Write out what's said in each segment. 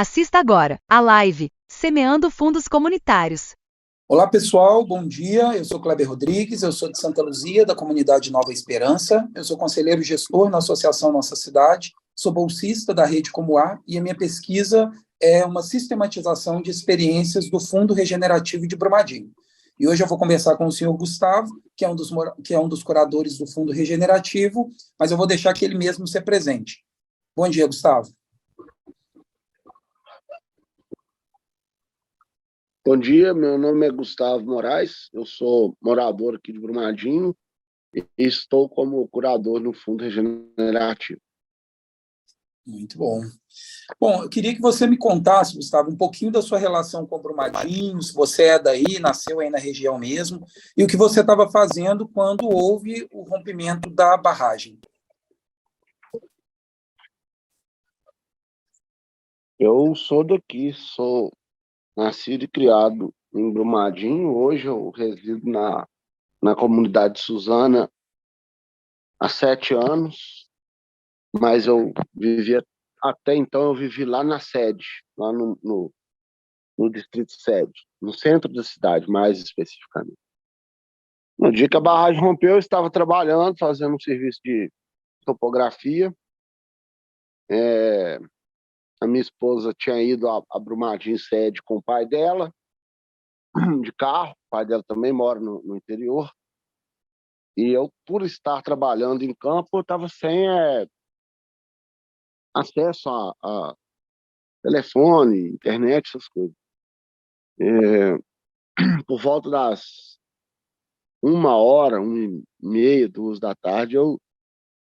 Assista agora a live Semeando Fundos Comunitários. Olá pessoal, bom dia, eu sou Kleber Rodrigues, eu sou de Santa Luzia, da comunidade Nova Esperança, eu sou conselheiro gestor na Associação Nossa Cidade, sou bolsista da Rede Comuá e a minha pesquisa é uma sistematização de experiências do Fundo Regenerativo de Brumadinho. E hoje eu vou conversar com o senhor Gustavo, que é um dos curadores do Fundo Regenerativo, mas eu vou deixar que ele mesmo se apresente. Bom dia, Gustavo. Bom dia, meu nome é Gustavo Moraes, eu sou morador aqui de Brumadinho e estou como curador no Fundo Regenerativo. Muito bom. Bom, eu queria que você me contasse, Gustavo, um pouquinho da sua relação com Brumadinho, se você é daí, nasceu aí na região mesmo, e o que você estava fazendo quando houve o rompimento da barragem. Eu sou daqui, sou nascido e criado em Brumadinho. Hoje eu resido na comunidade de Suzana há 7 anos, mas até então eu vivi lá na sede, lá no distrito sede, no centro da cidade, mais especificamente. No dia que a barragem rompeu, eu estava trabalhando, fazendo um serviço de topografia. A minha esposa tinha ido a Brumadinho sede com o pai dela, de carro. O pai dela também mora no interior. E eu, por estar trabalhando em campo, eu estava sem acesso a telefone, internet, essas coisas. Por volta das 1h, 1h30, 2h da tarde, eu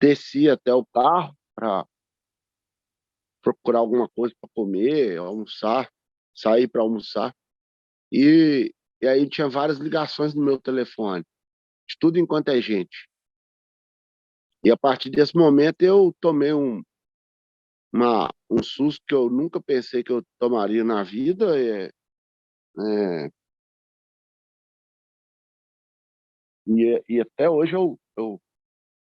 desci até o carro para procurar alguma coisa para comer, almoçar, sair para almoçar. E aí tinha várias ligações no meu telefone, de tudo enquanto é gente. E a partir desse momento eu tomei um susto que eu nunca pensei que eu tomaria na vida. E até hoje eu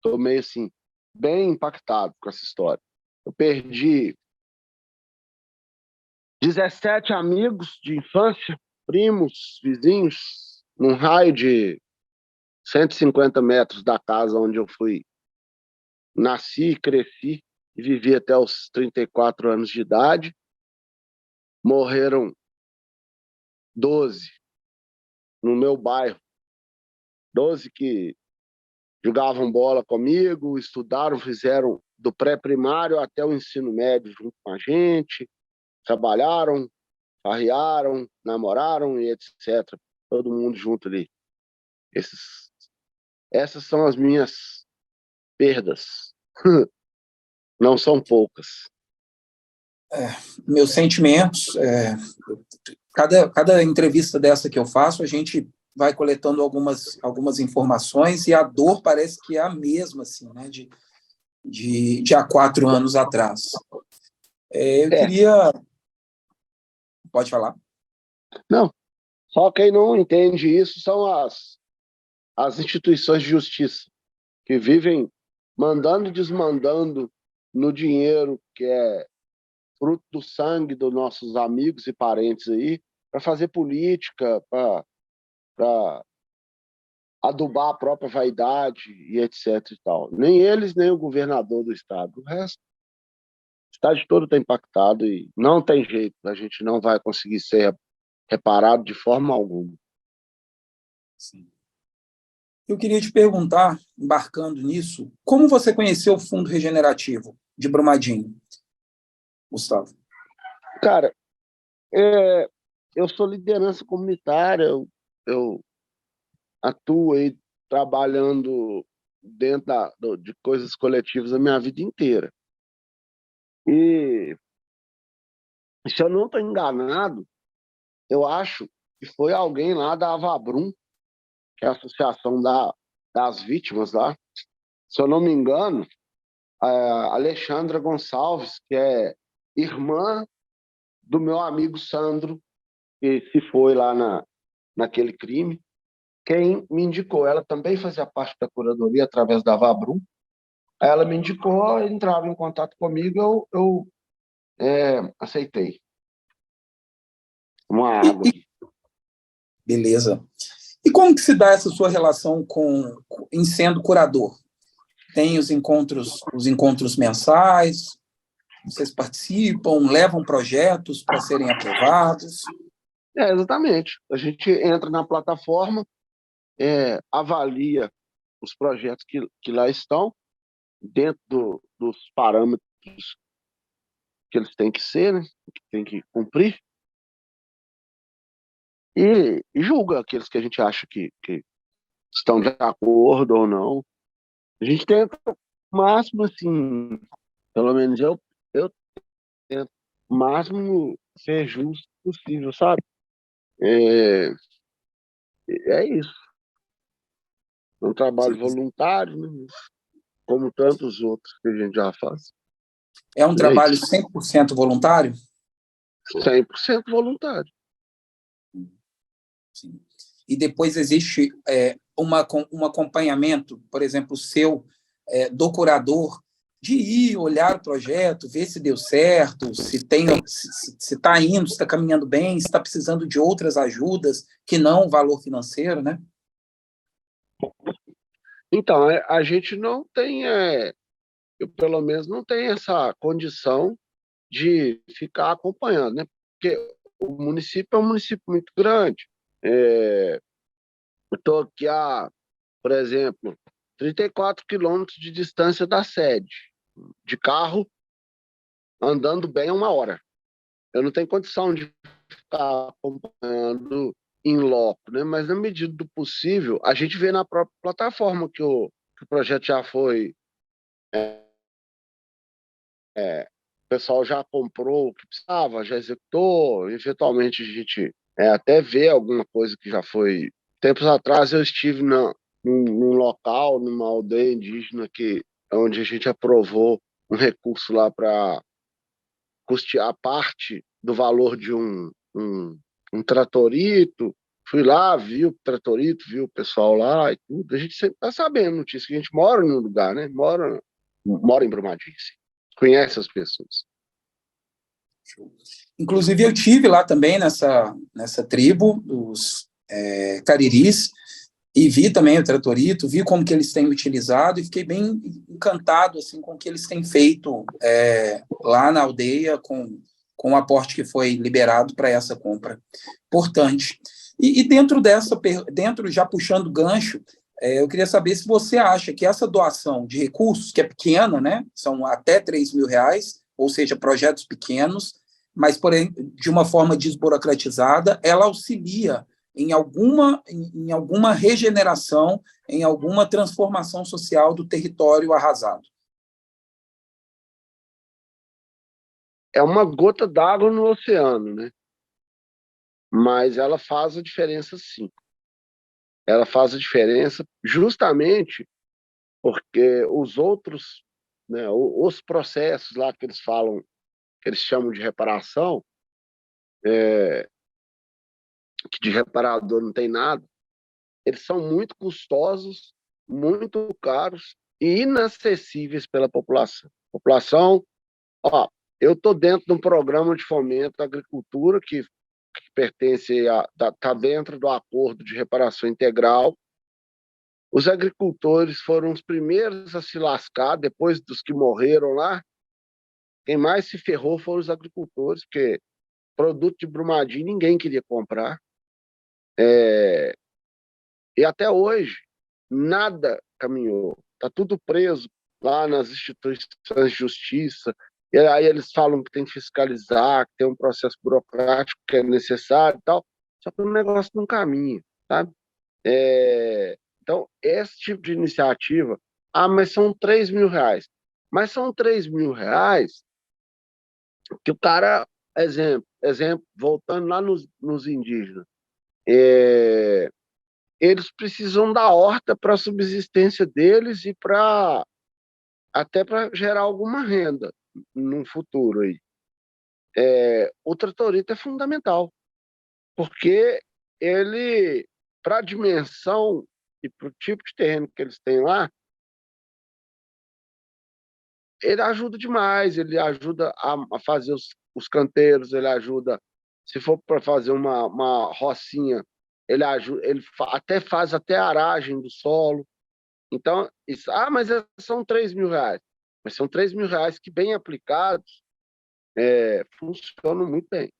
tomei assim, bem impactado com essa história. Eu perdi 17 amigos de infância, primos, vizinhos, num raio de 150 metros da casa onde eu nasci, cresci e vivi até os 34 anos de idade. Morreram 12 no meu bairro, 12 que jogavam bola comigo, estudaram, fizeram do pré-primário até o ensino médio junto com a gente, trabalharam, farrearam, namoraram e etc. Todo mundo junto ali. Essas são as minhas perdas. Não são poucas. Meus sentimentos, cada entrevista dessa que eu faço, a gente vai coletando algumas informações e a dor parece que é a mesma, assim, né, de há 4 anos atrás. Eu queria... Pode falar? Não, só quem não entende isso são as instituições de justiça, que vivem mandando e desmandando no dinheiro que é fruto do sangue dos nossos amigos e parentes aí, para fazer política, para adubar a própria vaidade e etc e tal. Nem eles, nem o governador do estado. O resto, o estado todo está impactado e não tem jeito, a gente não vai conseguir ser reparado de forma alguma. Sim. Eu queria te perguntar, embarcando nisso, como você conheceu o Fundo Regenerativo de Brumadinho, Gustavo? Cara, eu sou liderança comunitária, eu atuo aí trabalhando dentro de coisas coletivas a minha vida inteira. E se eu não estou enganado, eu acho que foi alguém lá da Avabrum, que é a associação das vítimas lá. Se eu não me engano, a Alexandra Gonçalves, que é irmã do meu amigo Sandro, que se foi lá naquele crime, quem me indicou. Ela também fazia parte da curadoria através da Avabrum. Ela me indicou, entrava em contato comigo, eu Aceitei. Uma água. Beleza. E como que se dá essa sua relação em sendo curador? Tem os encontros mensais, vocês participam, levam projetos para serem aprovados? Exatamente. A gente entra na plataforma, avalia os projetos que lá estão, dentro dos parâmetros que eles têm que ser, né? Que têm que cumprir, e julga aqueles que a gente acha que estão de acordo ou não. A gente tenta o máximo, assim, pelo menos eu tento o máximo ser justo possível, sabe? É, é isso. É um trabalho voluntário, né? Como tantos outros que a gente já faz. É um trabalho 100% voluntário? 100% voluntário. Sim. E depois existe um acompanhamento, por exemplo, seu, do curador, de ir olhar o projeto, ver se deu certo, se está indo, se está caminhando bem, se está precisando de outras ajudas que não o valor financeiro, né? Então, a gente não tem, eu pelo menos não tenho essa condição de ficar acompanhando, né? Porque o município é um município muito grande. Eu estou aqui por exemplo, 34 quilômetros de distância da sede. De carro, andando bem 1 hora. Eu não tenho condição de ficar acompanhando em loco, né? Mas na medida do possível, a gente vê na própria plataforma que o projeto já foi. O pessoal já comprou o que precisava, já executou. Eventualmente a gente até vê alguma coisa que já foi. Tempos atrás eu estive num local, numa aldeia indígena onde a gente aprovou um recurso lá para custear parte do valor de um tratorito. Fui lá, vi o tratorito, vi o pessoal lá e tudo. A gente sempre está sabendo notícia, que a gente mora no lugar, né? Mora em Brumadinho, sim. Conhece as pessoas. Inclusive, eu tive lá também nessa tribo dos Cariris, e vi também o tratorito, vi como que eles têm utilizado e fiquei bem encantado assim, com o que eles têm feito lá na aldeia com o aporte que foi liberado para essa compra. Importante. E dentro já puxando gancho, eu queria saber se você acha que essa doação de recursos, que é pequena, né, são até R$ 3.000, ou seja, projetos pequenos, mas, porém, de uma forma desburocratizada, ela auxilia em alguma regeneração, em alguma transformação social do território arrasado. É uma gota d'água no oceano, né? Mas ela faz a diferença, sim. Ela faz a diferença justamente porque os outros, né, os processos lá que eles falam, que eles chamam de reparação, que de reparador não tem nada, eles são muito custosos, muito caros e inacessíveis pela população. População, eu estou dentro de um programa de fomento à agricultura que pertence está dentro do acordo de reparação integral. Os agricultores foram os primeiros a se lascar, depois dos que morreram lá. Quem mais se ferrou foram os agricultores, porque produto de Brumadinho ninguém queria comprar. E até hoje, nada caminhou. Está tudo preso lá nas instituições de justiça. E aí eles falam que tem que fiscalizar, que tem um processo burocrático que é necessário e tal. Só que o negócio não caminha, sabe? Então, esse tipo de iniciativa, mas são R$ 3.000. Mas são R$ 3.000 que o cara, exemplo, voltando lá nos indígenas, eles precisam da horta para a subsistência deles e até para gerar alguma renda no futuro aí. O tratorito é fundamental, porque ele, para a dimensão e para o tipo de terreno que eles têm lá, ele ajuda demais, ele ajuda a fazer os os canteiros, ele ajuda. Se for para fazer uma rocinha, ele ajuda, até faz até a aragem do solo. Então, isso, mas são R$ 3.000. Mas são R$ 3.000 que, bem aplicados, funcionam muito bem.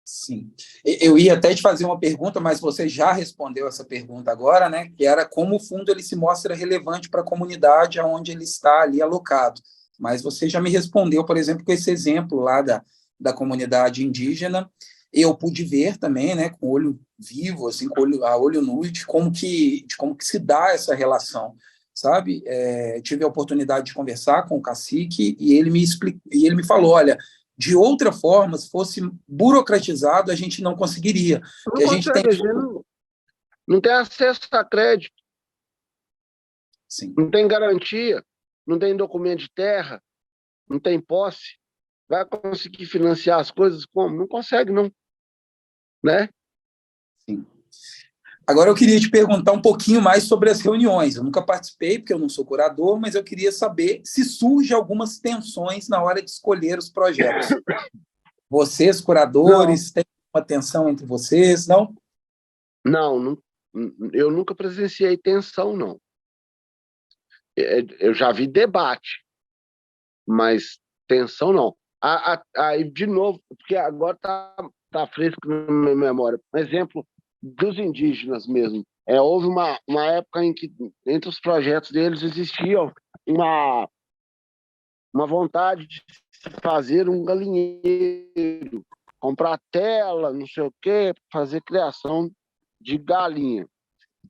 Sim. Eu ia até te fazer uma pergunta, mas você já respondeu essa pergunta agora, né? Que era como o fundo ele se mostra relevante para a comunidade onde ele está ali alocado. Mas você já me respondeu, por exemplo, com esse exemplo lá da comunidade indígena. Eu pude ver também, né, com olho vivo, assim, a olho nu, de como que se dá essa relação, sabe? Tive a oportunidade de conversar com o cacique e ele me falou, olha, de outra forma, se fosse burocratizado, a gente não conseguiria. Não Que a gente tem... não tem acesso a crédito, Sim. não tem garantia, não tem documento de terra, não tem posse. Vai conseguir financiar as coisas como? Não consegue, não. Né? Sim. Agora eu queria te perguntar um pouquinho mais sobre as reuniões. Eu nunca participei, porque eu não sou curador, mas eu queria saber se surge algumas tensões na hora de escolher os projetos. Vocês, curadores, têm uma tensão entre vocês, não? Não, eu nunca presenciei tensão, não. Eu já vi debate, mas tensão não. Aí, de novo, porque agora tá fresco na minha memória. Um exemplo dos indígenas mesmo. Houve uma época em que, entre os projetos deles, existia uma vontade de fazer um galinheiro, comprar tela, não sei o quê, fazer criação de galinha.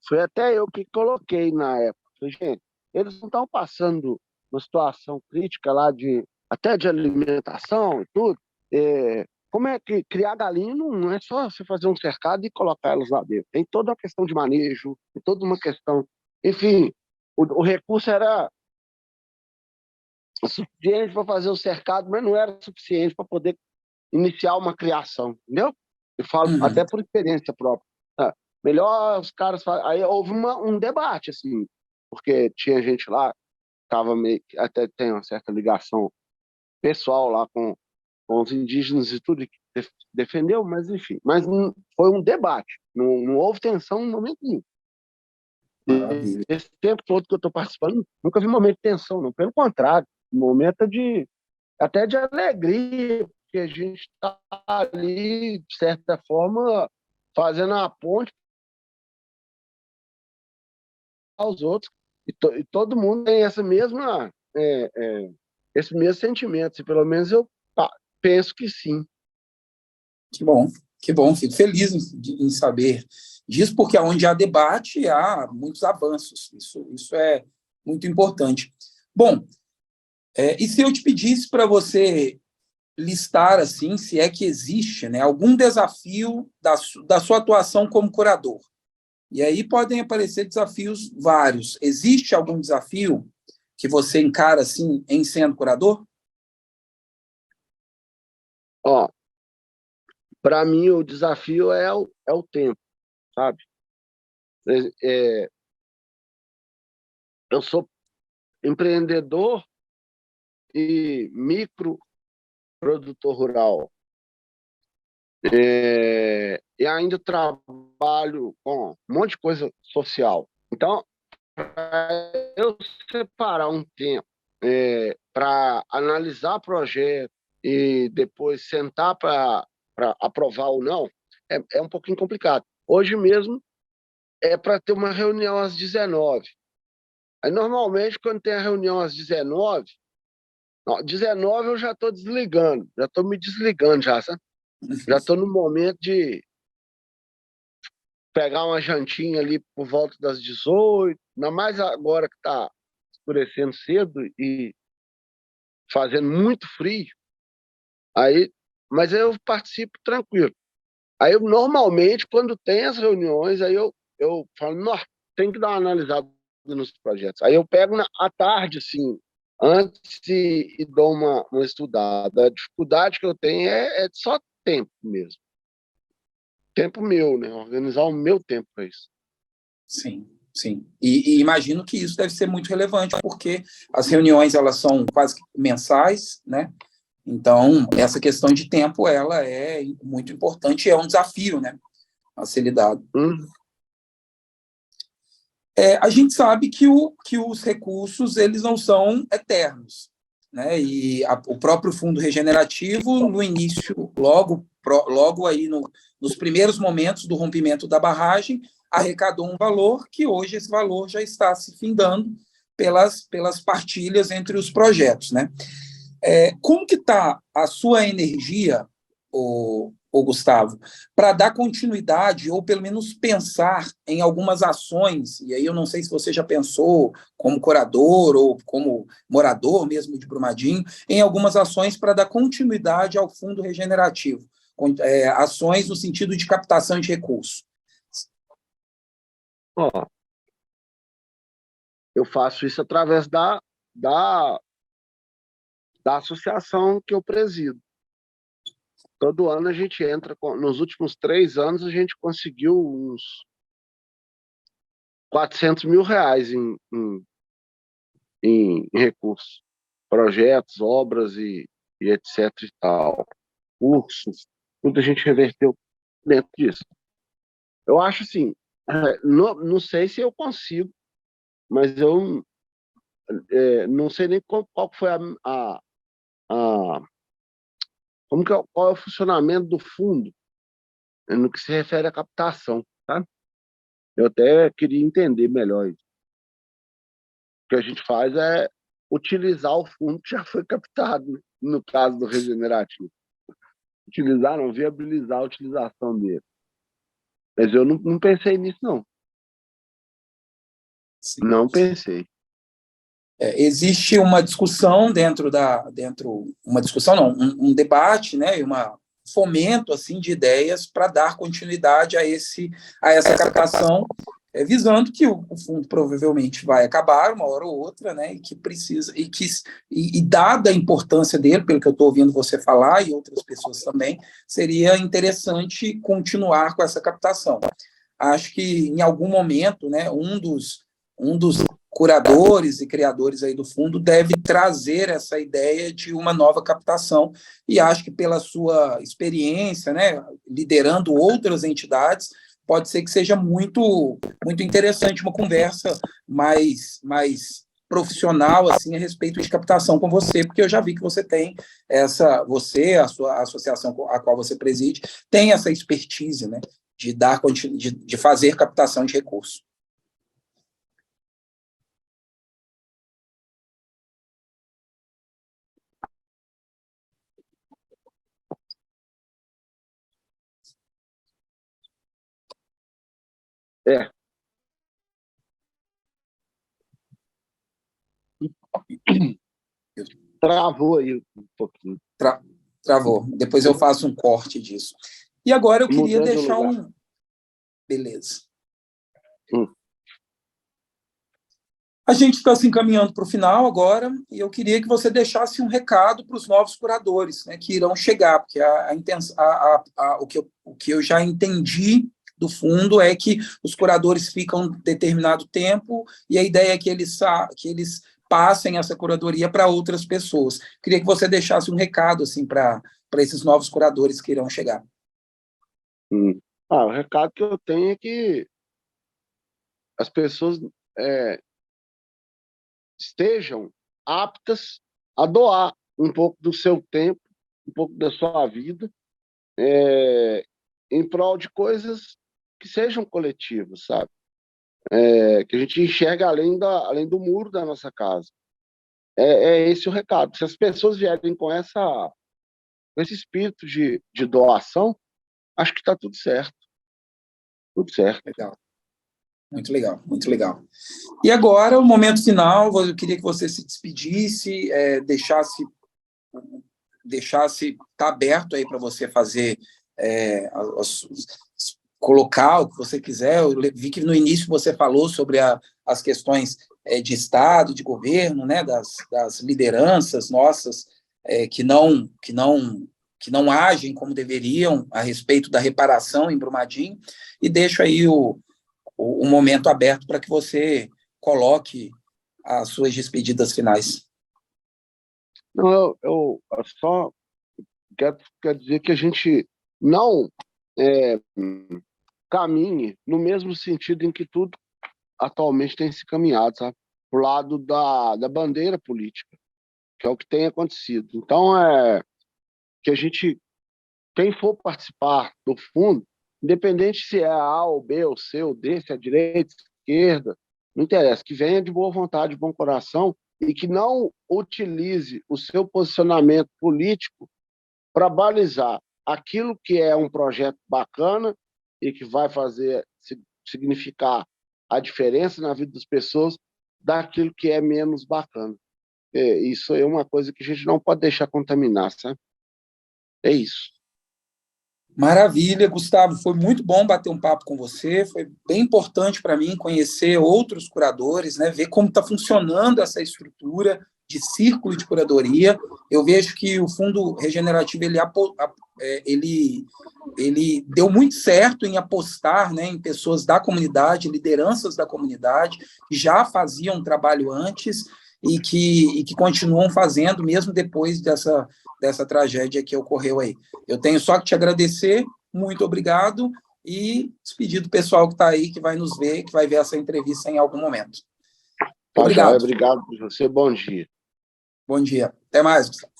Foi até eu que coloquei na época. Falei, gente, eles não estão passando uma situação crítica lá até de alimentação e tudo. Como é que criar galinha não é só você fazer um cercado e colocar elas lá dentro. Tem toda uma questão de manejo, tem toda uma questão... Enfim, o recurso era suficiente para fazer o cercado, mas não era suficiente para poder iniciar uma criação, entendeu? Eu falo até por experiência própria. Melhor os caras... Aí houve um debate, assim, porque tinha gente lá, tava meio... até tem uma certa ligação pessoal lá com os indígenas e tudo, que defendeu, mas enfim. Mas foi um debate, não houve tensão em momento nenhum. Maravilha. Esse tempo todo que eu estou participando, nunca vi momento de tensão, não. Pelo contrário, momento até de alegria, porque a gente está ali, de certa forma, fazendo a ponte aos outros, e todo mundo tem esse mesmo sentimento. E pelo menos eu penso que sim. Que bom, fico feliz em saber disso, porque onde há debate, há muitos avanços. Isso é muito importante. Bom, e se eu te pedisse para você listar, assim, se é que existe, né, algum desafio da sua atuação como curador? E aí podem aparecer desafios vários. Existe algum desafio que você encara, assim, em sendo curador? Para mim, o desafio é o tempo, sabe? Eu sou empreendedor e microprodutor rural. E ainda trabalho com um monte de coisa social. Então, eu separar um tempo para analisar projeto e depois sentar para aprovar ou não, é um pouquinho complicado. Hoje mesmo é para ter uma reunião às 19. Aí, normalmente, quando tem a reunião às 19, eu já estou desligando, já estou me desligando já, sabe? Já estou no momento de pegar uma jantinha ali por volta das 18, ainda mais agora que está escurecendo cedo e fazendo muito frio. Mas eu participo tranquilo. Aí, normalmente, quando tem as reuniões, aí eu falo, nossa, tem que dar uma analisada nos projetos. Aí eu pego à tarde, assim, antes e dou uma estudada. A dificuldade que eu tenho é só tempo mesmo. Tempo meu, né? Organizar o meu tempo para isso. Sim, sim. E imagino que isso deve ser muito relevante, porque as reuniões elas são quase que mensais, né? Então, essa questão de tempo, ela é muito importante, é um desafio, né, a ser lidado. A gente sabe que os recursos, eles não são eternos, né, e o próprio fundo regenerativo, no início, logo aí nos primeiros momentos do rompimento da barragem, arrecadou um valor que hoje esse valor já está se findando pelas partilhas entre os projetos, né? Como que está a sua energia, o Gustavo, para dar continuidade ou pelo menos pensar em algumas ações, e aí eu não sei se você já pensou como curador ou como morador mesmo de Brumadinho, em algumas ações para dar continuidade ao fundo regenerativo, ações no sentido de captação de recursos. Eu faço isso através da associação que eu presido. Todo ano a gente entra, nos últimos 3 anos a gente conseguiu uns R$400 mil em recursos, projetos, obras e etc e tal, cursos, tudo a gente reverteu dentro disso. Eu acho assim, não sei se eu consigo, mas eu não sei nem qual foi qual é o funcionamento do fundo no que se refere à captação, tá? Eu até queria entender melhor isso. O que a gente faz é utilizar o fundo que já foi captado, né? No caso do regenerativo. Utilizar, não, viabilizar a utilização dele. Mas eu não pensei nisso, não. Sim. Não pensei. Existe uma discussão uma discussão não, um debate, né, e fomento assim de ideias para dar continuidade a essa captação, visando que o fundo provavelmente vai acabar uma hora ou outra, né, e que precisa e dada a importância dele, pelo que eu estou ouvindo você falar e outras pessoas também, seria interessante continuar com essa captação. Acho que em algum momento, né, um dos curadores e criadores aí do fundo deve trazer essa ideia de uma nova captação, e acho que pela sua experiência, né, liderando outras entidades, pode ser que seja muito, muito interessante uma conversa mais profissional assim a respeito de captação com você, porque eu já vi que você tem a sua associação a qual você preside, tem essa expertise, né, de fazer captação de recursos. Travou aí um pouquinho. Travou. Depois eu faço um corte disso. E agora eu queria deixar Beleza. A gente está se encaminhando para o final agora, e eu queria que você deixasse um recado para os novos curadores, né, que irão chegar, porque o que eu já entendi do fundo é que os curadores ficam um determinado tempo, e a ideia é que eles passem essa curadoria para outras pessoas. Queria que você deixasse um recado assim, para esses novos curadores que irão chegar. O recado que eu tenho é que as pessoas estejam aptas a doar um pouco do seu tempo, um pouco da sua vida, em prol de coisas que sejam coletivas, sabe? Que a gente enxerga além do muro da nossa casa. É esse o recado. Se as pessoas vierem com esse espírito de doação, acho que está tudo certo. Tudo certo. Legal. Muito legal, muito legal. E agora, o momento final, eu queria que você se despedisse, deixasse tá aberto aí para você fazer, colocar o que você quiser. Eu vi que no início você falou sobre as questões de Estado, de governo, né, das lideranças nossas que não agem como deveriam a respeito da reparação em Brumadinho, e deixo aí o momento aberto para que você coloque as suas despedidas finais. Não, eu só quero dizer que a gente não caminhe no mesmo sentido em que tudo atualmente tem se caminhado, sabe? Pro lado da bandeira política, que é o que tem acontecido. Então, que a gente, quem for participar do fundo, independente se é A ou B ou C ou D, se é direita, esquerda, não interessa, que venha de boa vontade, de bom coração e que não utilize o seu posicionamento político para balizar aquilo que é um projeto bacana e que vai fazer significar a diferença na vida das pessoas daquilo que é menos bacana. Isso é uma coisa que a gente não pode deixar contaminar, sabe? É isso. Maravilha, Gustavo. Foi muito bom bater um papo com você. Foi bem importante para mim conhecer outros curadores, né? Ver como está funcionando essa estrutura de círculo de curadoria. Eu vejo que o Fundo Regenerativo ele deu muito certo em apostar, né, em pessoas da comunidade, lideranças da comunidade, que já faziam um trabalho antes e que continuam fazendo, mesmo depois dessa tragédia que ocorreu aí. Eu tenho só que te agradecer, muito obrigado, e despedir do pessoal que está aí, que vai nos ver, que vai ver essa entrevista em algum momento. Tá, Obrigado. obrigado por você, bom dia. Bom dia. Até mais, Gustavo.